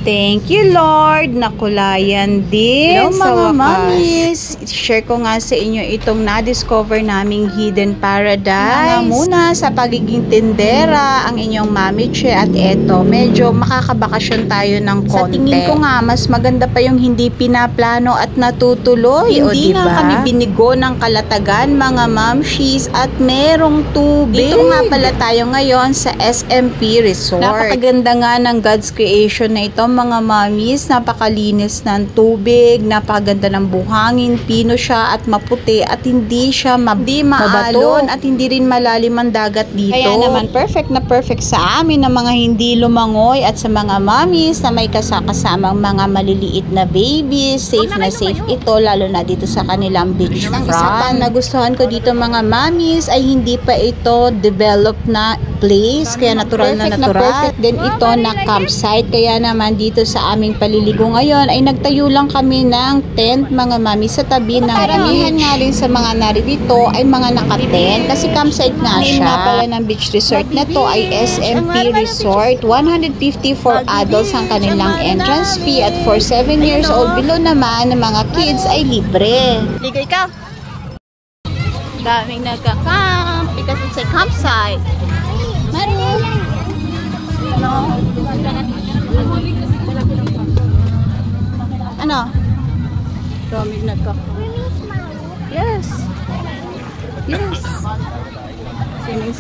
Thank you, Lord. Nakulayan din. Hello, sa mga wakas. mommies. Share ko nga sa inyo itong na-discover naming hidden paradise. Nga muna sa pagiging tindera, ang inyong Mami Che. At eto, medyo makakabakasyon tayo ng konti. Sa tingin ko nga, mas maganda pa yung hindi pinaplano at natutuloy. Hindi nga kami binigo ng kalatagan, mga mamshies. At merong tubig. Dito nga pala tayo ngayon sa SMP Resort. Napakaganda nga ng God's creation na ito, mga mommies. Napakalinis ng tubig, napakaganda ng buhangin, pino siya at maputi at hindi siya maalon at hindi rin malalim ang dagat dito. Kaya naman perfect na perfect sa amin na mga hindi lumangoy at sa mga mommies na may kasakasamang mga maliliit na babies. Safe na safe ito, lalo na dito sa kanilang beach front. Ang isa pang nagustuhan ko dito, mga mommies, ay hindi pa ito developed na place, kaya natural na natural. Perfect din ito na campsite. Kaya naman dito sa aming paliligo ngayon ay nagtayo lang kami ng tent, mga mami, sa tabi ng karamihan nga rin sa mga naririto ay mga naka-tent kasi campsite nga siya. Name pala ng beach resort na to ay SMP Resort. 150 for adults ang kanilang entrance fee at for 7 years old below naman ng mga kids ay libre. Ligay ka! Daming nagka-camp because it's a campsite. Ano? Daming nagka-camp. Yes. Yes. Swimming.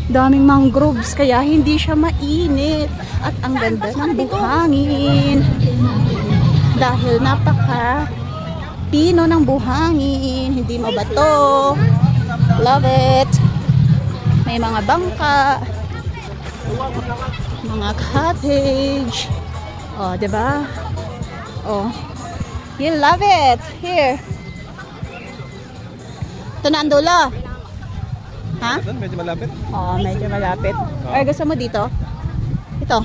Daming mangroves kaya hindi siya mainit. At ang ganda ng buhangin. Dahil napaka pino ng buhangin, hindi mabato. Love it. May mga bangka, mga cottage. Oh, diba? Oh, you love it. Here. Ito na ang dulo. Ha? Medyo malapit. Oh, medyo malapit. Ay, gusto mo dito? Ito.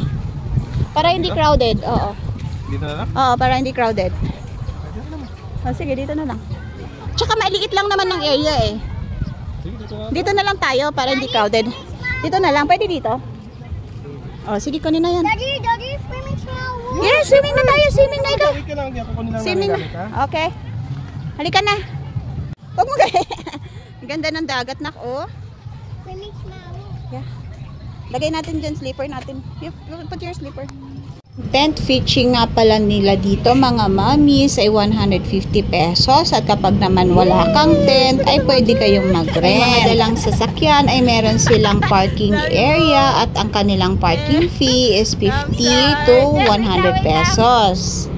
Para hindi crowded. Oo. Dito na lang? Oo, para hindi crowded. Oh, sige, dito na lang. Tsaka maliit lang naman ng area eh. Sige, dito na lang tayo para hindi crowded. Dito na lang. Pwede dito? Oh, sige, kunin na yan. Daddy, swimming now. Yes, swimming na tayo. Swimming na ikaw. Swimming na. Okay. Halika na. Huwag mo gaya. Ang ganda ng dagat, nak. Oh. Swimming now. Yeah. Lagay natin dyan, slipper natin. Put your slipper. Tent fishing nga pala nila dito, mga mommies, ay 150 pesos. At kapag naman wala kang tent, ay pwede kayong mag-rent. Mga dalang sasakyan ay meron silang parking area at ang kanilang parking fee is 50 to 100 pesos.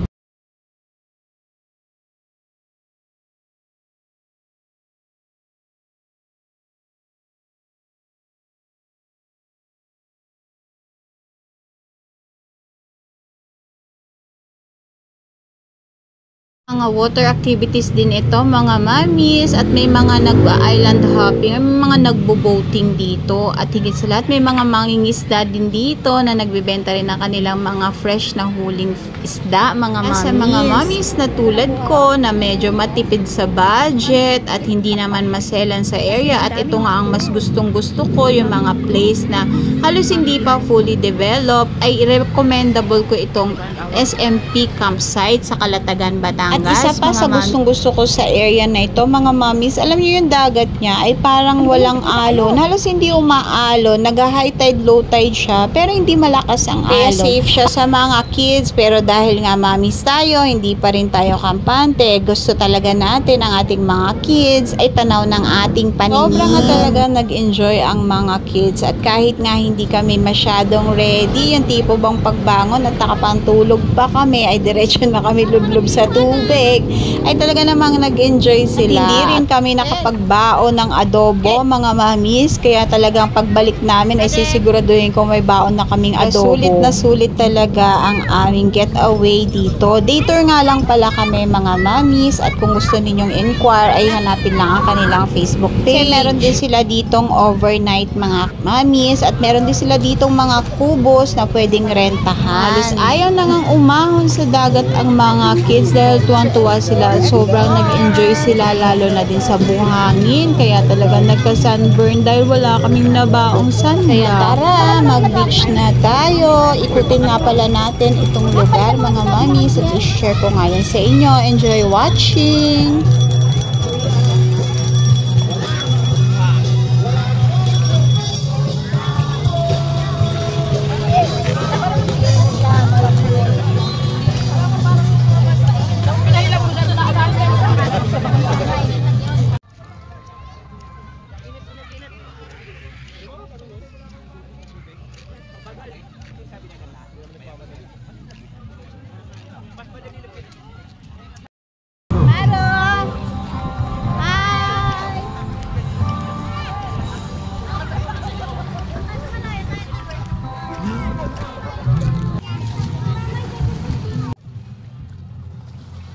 Mga water activities din ito, mga mommies, at may mga nag-island hopping, may mga nagbo-boating dito, at higit sa lahat may mga mangingisda din dito na nagbebenta rin ng kanilang mga fresh na huling isda, mga mommies. Sa mga mommies na tulad ko na medyo matipid sa budget at hindi naman maselan sa area, at ito nga ang mas gustong-gusto ko, yung mga place na halos hindi pa fully developed, ay recommendable ko itong SMP campsite sa Calatagan, Batangas. At isa pa sa gustong-gusto ko sa area na ito, mga mommies, alam niyo yung dagat niya ay parang walang alon. Halos hindi umaalon. Nag-high tide, low tide siya, pero hindi malakas ang alon. Kaya safe siya sa mga kids, pero dahil nga mommies tayo, hindi pa rin tayo kampante. Gusto talaga natin ang ating mga kids ay tanaw ng ating paningin. Sobrang nga talaga nag-enjoy ang mga kids. At kahit nga hindi kami masyadong ready, yung tipo bang pagbangon at nakapantulog pa kami, ay diretso na kami lublob sa tubig, ay talaga namang nag-enjoy sila. At hindi rin kami nakapagbaon ng adobo, mga mommies, kaya talagang pagbalik namin ay sisiguraduhin ko may baon na kaming adobo. Sulit talaga ang aming getaway dito. Day tour nga lang pala kami, mga mommies, at kung gusto ninyong inquire ay hanapin lang ang kanilang Facebook page. Kasi meron din sila ditong overnight, mga mommies, at meron din sila ditong mga kubos na pwedeng rentahan. Halos ayaw na ngang umahon sa dagat ang mga kids dahil tuwang-tuwa sila. Sobrang nag-enjoy sila lalo na din sa buhangin. Kaya talagang nagka-sunburn dahil wala kaming nabaong sunblock. Kaya tara, mag-beach na tayo. Ikutin nga pala natin itong lugar mga mamis at i-share ko nga yan sa inyo. Enjoy watching!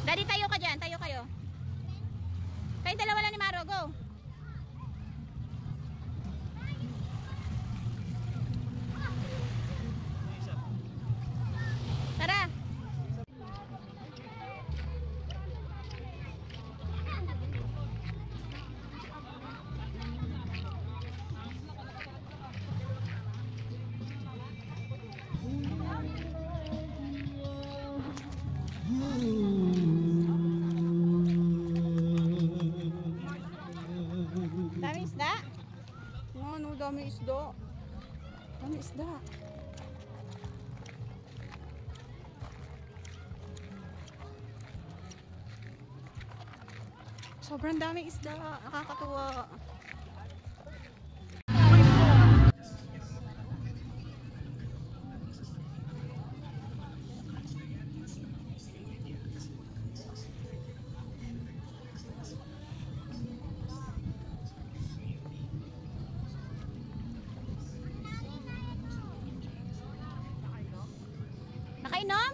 Daddy, tayo ka dyan. Tayo kayo. Kayong dalawa lang ni Maro. Go. Tara. Dami isda? Ano, dami isda. Dami isda. Sobrang dami isda. Nakakatuwa. Nakainom?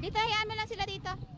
Dito, hayaan mo lang sila dito.